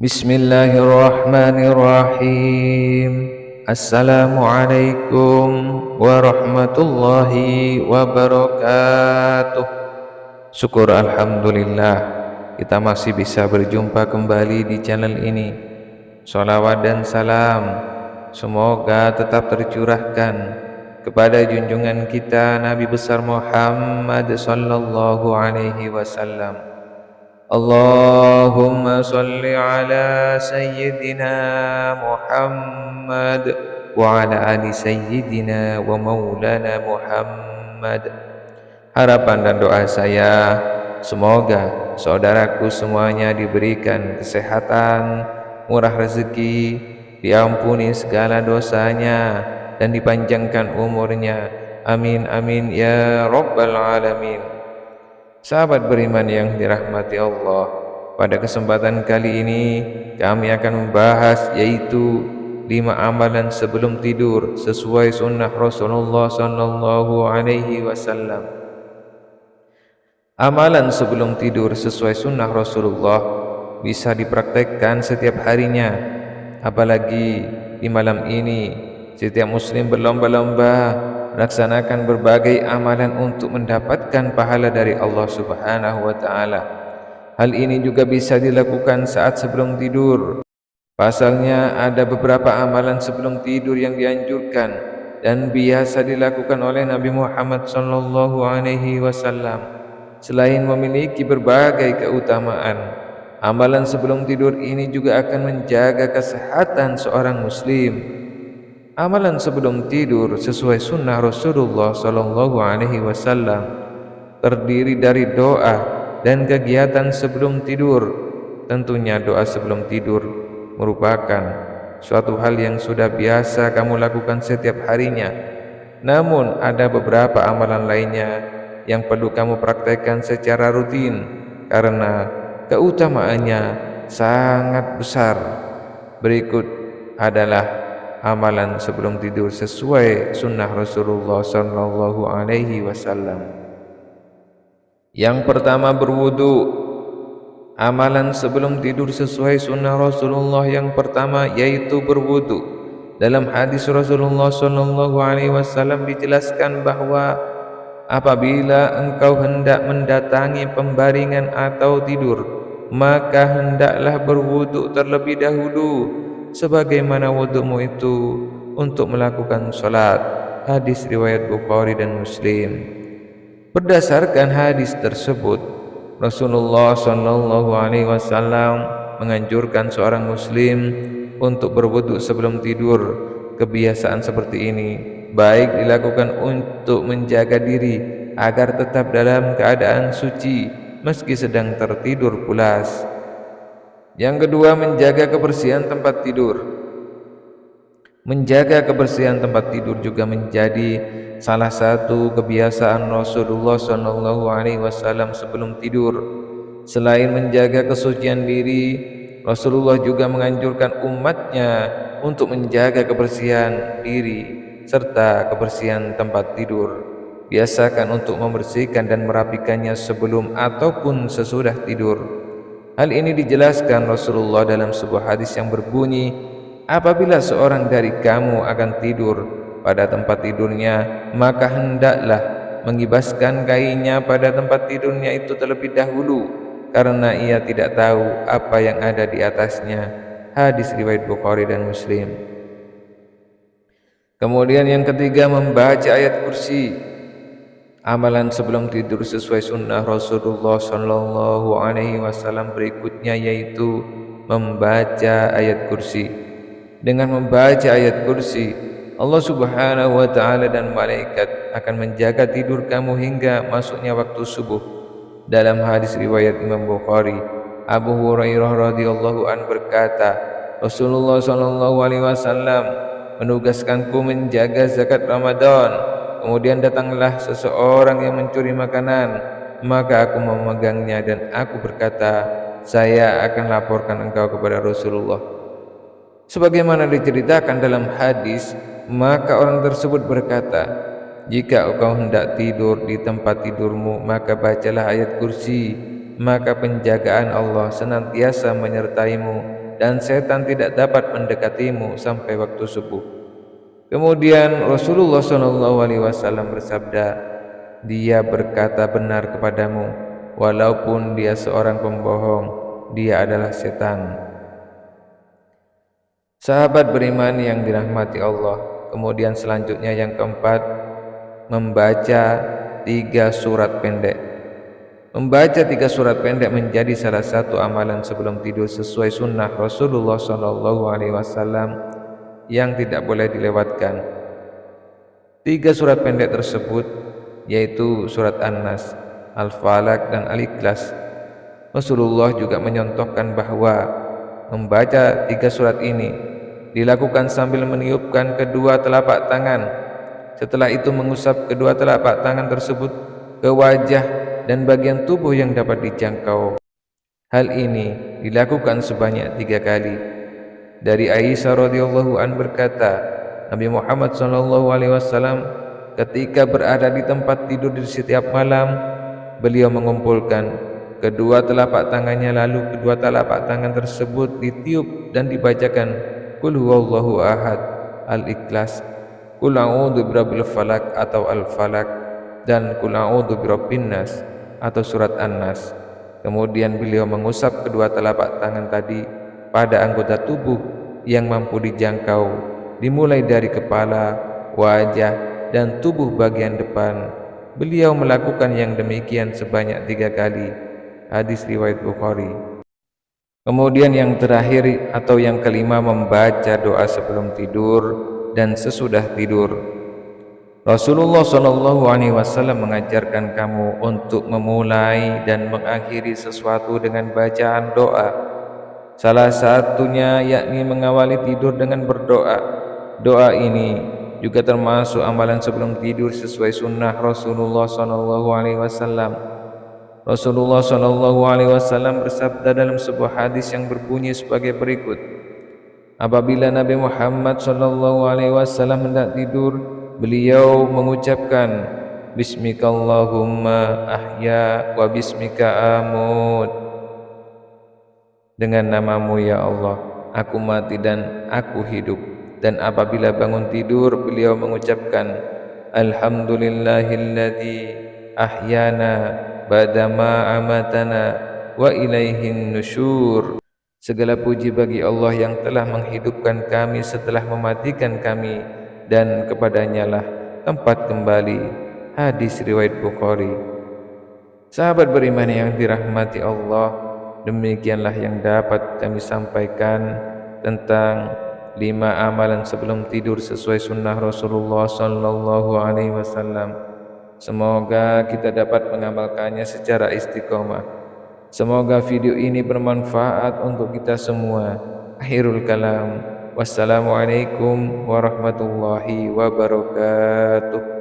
Bismillahirrahmanirrahim. Assalamualaikum warahmatullahi wabarakatuh. Syukur alhamdulillah kita masih bisa berjumpa kembali di channel ini. Sholawat dan salam semoga tetap tercurahkan kepada junjungan kita Nabi besar Muhammad sallallahu alaihi wasallam. Allahumma salli ala sayyidina Muhammad wa ala ali sayyidina wa maulana Muhammad. Harapan dan doa saya, semoga saudaraku semuanya diberikan kesehatan, murah rezeki, diampuni segala dosanya, dan dipanjangkan umurnya. Amin amin ya rabbal alamin. Sahabat beriman yang dirahmati Allah, pada kesempatan kali ini kami akan membahas yaitu 5 amalan sebelum tidur sesuai sunnah Rasulullah sallallahu alaihi wasallam. Amalan sebelum tidur sesuai sunnah Rasulullah bisa dipraktekkan setiap harinya, apalagi di malam ini setiap muslim berlomba-lomba melaksanakan berbagai amalan untuk mendapatkan pahala dari Allah Subhanahu wa taala. Hal ini juga bisa dilakukan saat sebelum tidur. Pasalnya ada beberapa amalan sebelum tidur yang dianjurkan dan biasa dilakukan oleh Nabi Muhammad sallallahu alaihi wasallam. Selain memiliki berbagai keutamaan, amalan sebelum tidur ini juga akan menjaga kesehatan seorang muslim. Amalan sebelum tidur sesuai sunnah Rasulullah sallallahu alaihi wasallam terdiri dari doa dan kegiatan sebelum tidur. Tentunya doa sebelum tidur merupakan suatu hal yang sudah biasa kamu lakukan setiap harinya. Namun ada beberapa amalan lainnya yang perlu kamu praktekkan secara rutin karena keutamaannya sangat besar. Berikut adalah amalan sebelum tidur sesuai sunnah Rasulullah sallallahu alaihi wasallam. Yang pertama, berwudu. Amalan sebelum tidur sesuai sunnah Rasulullah yang pertama yaitu berwudu. Dalam hadis Rasulullah sallallahu alaihi wasallam dijelaskan bahwa apabila engkau hendak mendatangi pembaringan atau tidur, maka hendaklah berwudu terlebih dahulu sebagaimana wudumu itu untuk melakukan salat. Hadis riwayat Bukhari dan Muslim. Berdasarkan hadis tersebut, Rasulullah sallallahu alaihi wasallam menganjurkan seorang muslim untuk berwudu sebelum tidur. Kebiasaan seperti ini baik dilakukan untuk menjaga diri agar tetap dalam keadaan suci meski sedang tertidur pulas. Yang kedua, menjaga kebersihan tempat tidur. Menjaga kebersihan tempat tidur juga menjadi salah satu kebiasaan Rasulullah sallallahu alaihi wasallam sebelum tidur. Selain menjaga kesucian diri, Rasulullah juga menganjurkan umatnya untuk menjaga kebersihan diri serta kebersihan tempat tidur. Biasakan untuk membersihkan dan merapikannya sebelum ataupun sesudah tidur. Hal ini dijelaskan Rasulullah dalam sebuah hadis yang berbunyi, apabila seorang dari kamu akan tidur pada tempat tidurnya, maka hendaklah mengibaskan kainnya pada tempat tidurnya itu terlebih dahulu, karena ia tidak tahu apa yang ada di atasnya. Hadis riwayat Bukhari dan Muslim. Kemudian yang ketiga, membaca ayat kursi. Amalan sebelum tidur sesuai sunnah Rasulullah sallallahu alaihi wasallam berikutnya yaitu membaca ayat kursi. Dengan membaca ayat kursi, Allah Subhanahu wa taala dan malaikat akan menjaga tidur kamu hingga masuknya waktu subuh. Dalam hadis riwayat Imam Bukhari, Abu Hurairah radhiyallahu an berkata, Rasulullah sallallahu alaihi wasallam menugaskanku menjaga zakat Ramadan. Kemudian datanglah seseorang yang mencuri makanan, maka aku memegangnya dan aku berkata, saya akan laporkan engkau kepada Rasulullah. Sebagaimana diceritakan dalam hadis, maka orang tersebut berkata, jika engkau hendak tidur di tempat tidurmu, maka bacalah ayat kursi, maka penjagaan Allah senantiasa menyertaimu dan setan tidak dapat mendekatimu sampai waktu subuh. Kemudian Rasulullah SAW bersabda, dia berkata benar kepadamu, walaupun dia seorang pembohong, dia adalah setan. Sahabat beriman yang dirahmati Allah, kemudian selanjutnya yang keempat, membaca 3 surat pendek. Membaca 3 surat pendek menjadi salah satu amalan sebelum tidur sesuai sunnah Rasulullah SAW yang tidak boleh dilewatkan. 3 surat pendek tersebut yaitu surat An-Nas, Al-Falaq dan Al-Ikhlas. Rasulullah juga menyontohkan bahwa membaca 3 surat ini dilakukan sambil meniupkan kedua telapak tangan. Setelah itu mengusap kedua telapak tangan tersebut ke wajah dan bagian tubuh yang dapat dijangkau. Hal ini dilakukan sebanyak 3 kali. Dari Aisyah radhiyallahu an berkata, Nabi Muhammad SAW ketika berada di tempat tidur di setiap malam, beliau mengumpulkan kedua telapak tangannya, lalu kedua telapak tangan tersebut ditiup dan dibacakan Qul huwallahu ahad, Al-Ikhlas, Qul a'udzu birabbil falaq atau Al-Falaq, dan Qul a'udzu birabbin nas atau surat An-Nas. Kemudian beliau mengusap kedua telapak tangan tadi pada anggota tubuh yang mampu dijangkau, dimulai dari kepala, wajah, dan tubuh bagian depan. Beliau melakukan yang demikian sebanyak 3 kali. Hadis riwayat Bukhari. Kemudian yang terakhir atau yang kelima, membaca doa sebelum tidur dan sesudah tidur. Rasulullah SAW mengajarkan kamu untuk memulai dan mengakhiri sesuatu dengan bacaan doa. Salah satunya yakni mengawali tidur dengan berdoa. Doa ini juga termasuk amalan sebelum tidur sesuai sunnah Rasulullah SAW. Rasulullah SAW bersabda dalam sebuah hadis yang berbunyi sebagai berikut. Apabila Nabi Muhammad SAW hendak tidur, beliau mengucapkan, Bismikallahumma ahya wa bismika amut. Dengan namamu ya Allah, aku mati dan aku hidup. Dan apabila bangun tidur, beliau mengucapkan, Alhamdulillahilladzi ahyana badama amatana wa ilaihin nusyur. Segala puji bagi Allah yang telah menghidupkan kami setelah mematikan kami, dan kepadanya lah tempat kembali. Hadis riwayat Bukhari. Sahabat beriman yang dirahmati Allah, demikianlah yang dapat kami sampaikan tentang 5 amalan sebelum tidur sesuai sunnah Rasulullah SAW. Semoga kita dapat mengamalkannya secara istiqomah. Semoga video ini bermanfaat untuk kita semua. Akhirul kalam. Wassalamualaikum warahmatullahi wabarakatuh.